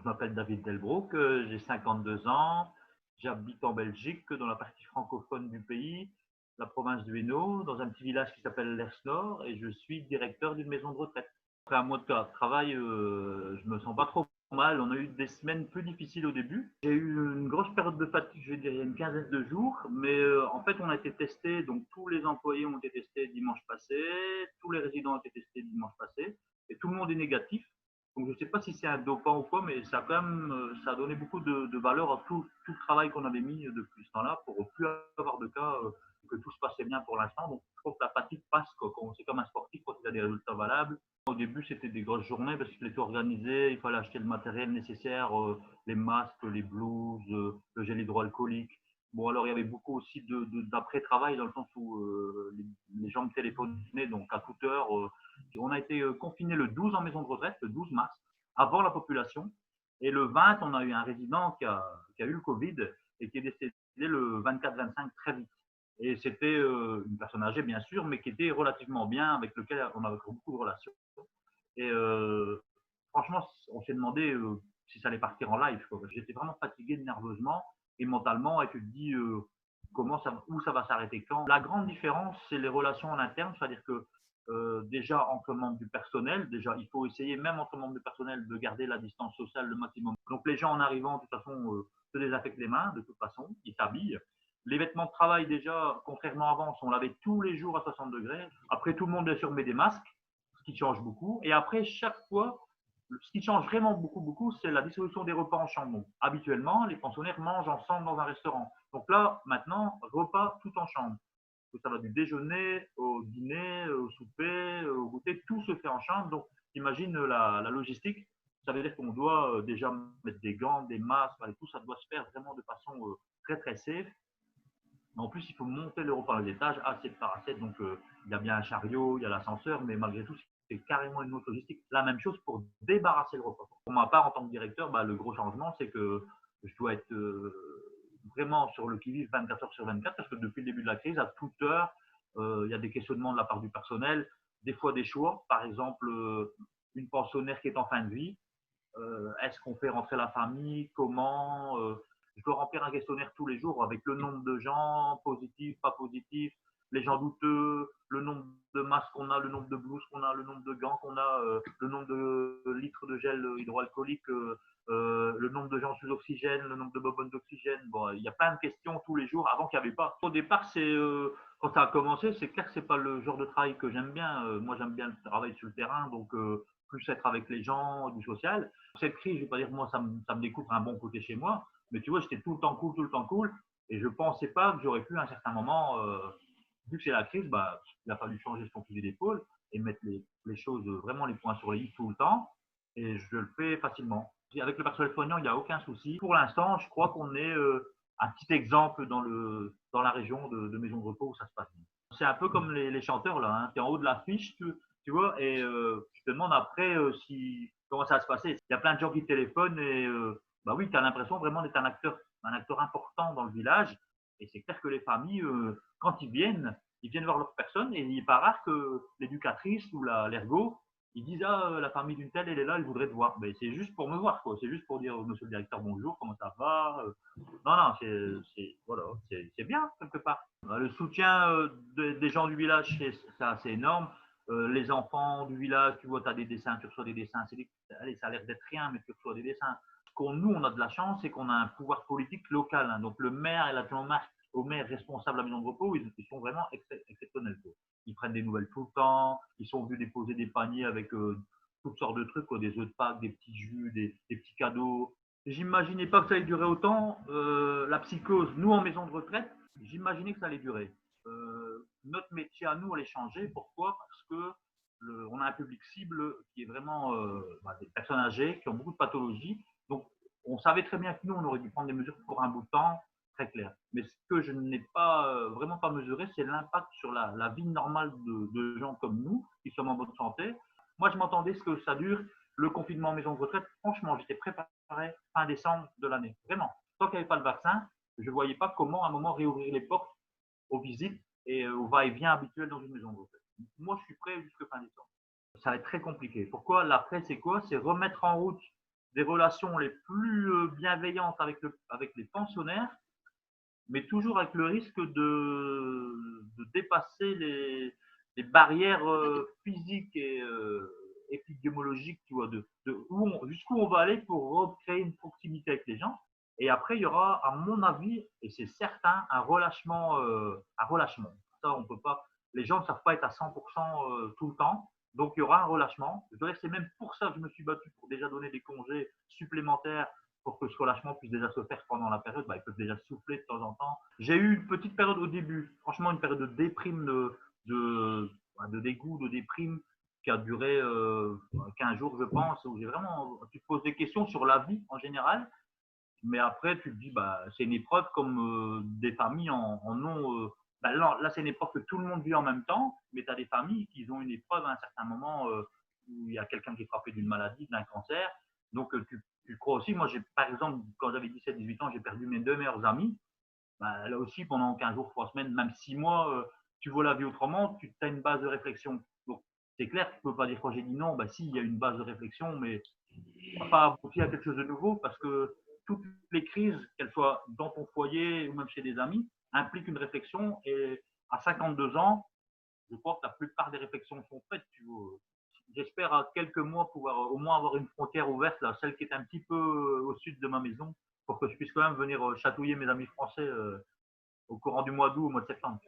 Je m'appelle David Delbroek, j'ai 52 ans, j'habite en Belgique, dans la partie francophone du pays, la province du Hainaut, dans un petit village qui s'appelle l'Ers-Nord, et je suis directeur d'une maison de retraite. Après un mois de travail, je me sens pas trop mal. On a eu des semaines plus difficiles au début. J'ai eu une grosse période de fatigue, je vais dire, il y a une quinzaine de jours, mais en fait, on a été testés, donc tous les employés ont été testés dimanche passé, tous les résidents ont été testés dimanche passé, et tout le monde est négatif. Donc je ne sais pas si c'est un dopant ou quoi, mais ça a quand même ça a donné beaucoup de valeur à tout le travail qu'on avait mis depuis ce temps-là pour plus avoir de cas, que tout se passait bien pour l'instant. Donc je trouve que la fatigue passe, quoi. C'est comme un sportif quand il a des résultats valables. Au début, c'était des grosses journées parce qu'il fallait tout organiser, il fallait acheter le matériel nécessaire, les masques, les blouses, le gel hydroalcoolique. Bon, alors il y avait beaucoup aussi d'après-travail dans le sens où les gens me téléphonaient donc à toute heure. On a été confinés le 12 en maison de retraite, le 12 mars, avant la population. Et le 20, on a eu un résident qui a eu le Covid et qui est décédé le 24-25 très vite. Et c'était une personne âgée, bien sûr, mais qui était relativement bien, avec lequel on avait beaucoup de relations. Et franchement, on s'est demandé si ça allait partir en live. J'étais vraiment fatigué nerveusement et mentalement, et tu te dis où ça va s'arrêter quand. La grande différence, c'est les relations en interne, c'est-à-dire que déjà entre membres du personnel, déjà il faut essayer même entre membres du personnel de garder la distance sociale le maximum. Donc les gens en arrivant, de toute façon, se désinfectent les mains, de toute façon, ils s'habillent. Les vêtements de travail, déjà, contrairement à avant, sont lavés tous les jours à 60 degrés. Après, tout le monde, bien sûr, met des masques, ce qui change beaucoup. Et après, chaque fois, ce qui change vraiment beaucoup, beaucoup, c'est la distribution des repas en chambre. Donc, habituellement, les pensionnaires mangent ensemble dans un restaurant. Donc là, maintenant, repas tout en chambre. Ça va du déjeuner au dîner, au souper, au goûter, tout se fait en chambre. Donc, imagine la logistique. Ça veut dire qu'on doit déjà mettre des gants, des masques, et tout. Ça doit se faire vraiment de façon très, très safe. Mais en plus, il faut monter le repas à l'étage, assiette par assiette. Donc, il y a bien un chariot, il y a l'ascenseur, mais malgré tout, c'est carrément une autre logistique. La même chose pour débarrasser le repas. Pour ma part, en tant que directeur, le gros changement, c'est que je dois être vraiment sur le qui-vive 24 heures sur 24, parce que depuis le début de la crise, à toute heure, il y a des questionnements de la part du personnel, des fois des choix. Par exemple, une pensionnaire qui est en fin de vie, est-ce qu'on fait rentrer la famille, comment je dois remplir un questionnaire tous les jours avec le nombre de gens positifs, pas positifs, les gens douteux, le nombre de masques qu'on a, le nombre de blouses qu'on a, le nombre de gants qu'on a, le nombre de litres de gel hydroalcoolique, le nombre de gens sous oxygène, le nombre de bonbonnes d'oxygène. Bon, il y a plein de questions tous les jours avant qu'il n'y avait pas. Au départ, quand ça a commencé, c'est clair que c'est pas le genre de travail que j'aime bien. Moi, j'aime bien le travail sur le terrain, donc plus être avec les gens, du social. Cette crise, je vais pas dire moi, ça me découvre un bon côté chez moi, mais tu vois, j'étais tout le temps cool, et je pensais pas que j'aurais pu à un certain moment, vu que c'est la crise, il a fallu changer son fusil d'épaule et mettre les choses vraiment les points sur les i tout le temps, et je le fais facilement. Avec le personnel soignant, il n'y a aucun souci. Pour l'instant, je crois qu'on est un petit exemple dans la région de maisons de repos où ça se passe bien. C'est un peu comme les chanteurs là, hein. Tu es en haut de l'affiche, tu vois, et tu te demandes après comment ça va se passer. Il y a plein de gens qui téléphonent et oui, tu as l'impression vraiment d'être un acteur important dans le village. Et c'est clair que les familles, quand ils viennent voir leur personne et il n'est pas rare que l'éducatrice ou l'ergo, ils disent ah la famille d'une telle elle est là, elle voudrait te voir. Mais c'est juste pour me voir quoi. C'est juste pour dire monsieur le directeur bonjour, comment ça va. Non non, voilà, c'est bien quelque part. Le soutien des gens du village, c'est assez énorme. Les enfants du village, tu vois, tu as des dessins, tu reçois des dessins. Allez, ça a l'air d'être rien, mais tu reçois des dessins. Nous, on a de la chance, c'est qu'on a un pouvoir politique local. Hein. Donc le maire et l'adjoint au maire responsable de la maison de repos, ils sont vraiment exceptionnels. Quoi. Ils prennent des nouvelles tout le temps, ils sont venus déposer des paniers avec toutes sortes de trucs, quoi, des œufs de Pâques, des petits jus, des petits cadeaux. J'imaginais pas que ça allait durer autant. La psychose, nous en maison de retraite, j'imaginais que ça allait durer. Notre métier à nous allait changer. Pourquoi? Parce que on a un public cible qui est vraiment des personnes âgées qui ont beaucoup de pathologies. Donc, on savait très bien que nous, on aurait dû prendre des mesures pour un bout de temps, très clair. Mais ce que je n'ai pas vraiment pas mesuré, c'est l'impact sur la vie normale de gens comme nous, qui sommes en bonne santé. Moi, je m'attendais à ce que ça dure le confinement en maison de retraite. Franchement, j'étais préparé fin décembre de l'année. Vraiment. Tant qu'il n'y avait pas le vaccin, je ne voyais pas comment à un moment réouvrir les portes aux visites et au va-et-vient habituel dans une maison de retraite. Moi, je suis prêt jusqu'à fin décembre. Ça va être très compliqué. Pourquoi? L'après, c'est quoi? C'est remettre en route des relations les plus bienveillantes avec les pensionnaires, mais toujours avec le risque de dépasser les barrières physiques et épidémiologiques, tu vois, jusqu'où on va aller pour recréer une proximité avec les gens. Et après, il y aura, à mon avis, et c'est certain, un relâchement. Un relâchement. Ça, on peut pas. Les gens ne savent pas être à 100% tout le temps. Donc, il y aura un relâchement. Je dirais que c'est même pour ça que je me suis battu pour déjà donner des congés supplémentaires pour que ce relâchement puisse déjà se faire pendant la période. Ils peuvent déjà souffler de temps en temps. J'ai eu une petite période au début, franchement, une période de déprime, de dégoût, de déprime qui a duré 15 jours, je pense, où j'ai vraiment, tu te poses des questions sur la vie en général, mais après, tu te dis, c'est une épreuve comme des familles en ont. Là, c'est une épreuve que tout le monde vit en même temps, mais tu as des familles qui ont une épreuve à un certain moment où il y a quelqu'un qui est frappé d'une maladie, d'un cancer. Donc, tu crois aussi, moi, par exemple, quand j'avais 17-18 ans, j'ai perdu mes deux meilleurs amis. Là aussi, pendant 15 jours, 3 semaines, même 6 mois, tu vois la vie autrement, tu as une base de réflexion. Donc, c'est clair, tu ne peux pas dire quand j'ai dit non, si, il y a une base de réflexion, mais ça n'a pas abouti à quelque chose de nouveau parce que toutes les crises, qu'elles soient dans ton foyer ou même chez des amis, impliquent une réflexion. Et à 52 ans, je crois que la plupart des réflexions sont faites. J'espère à quelques mois pouvoir au moins avoir une frontière ouverte, là, celle qui est un petit peu au sud de ma maison, pour que je puisse quand même venir chatouiller mes amis français au courant du mois d'août, au mois de septembre.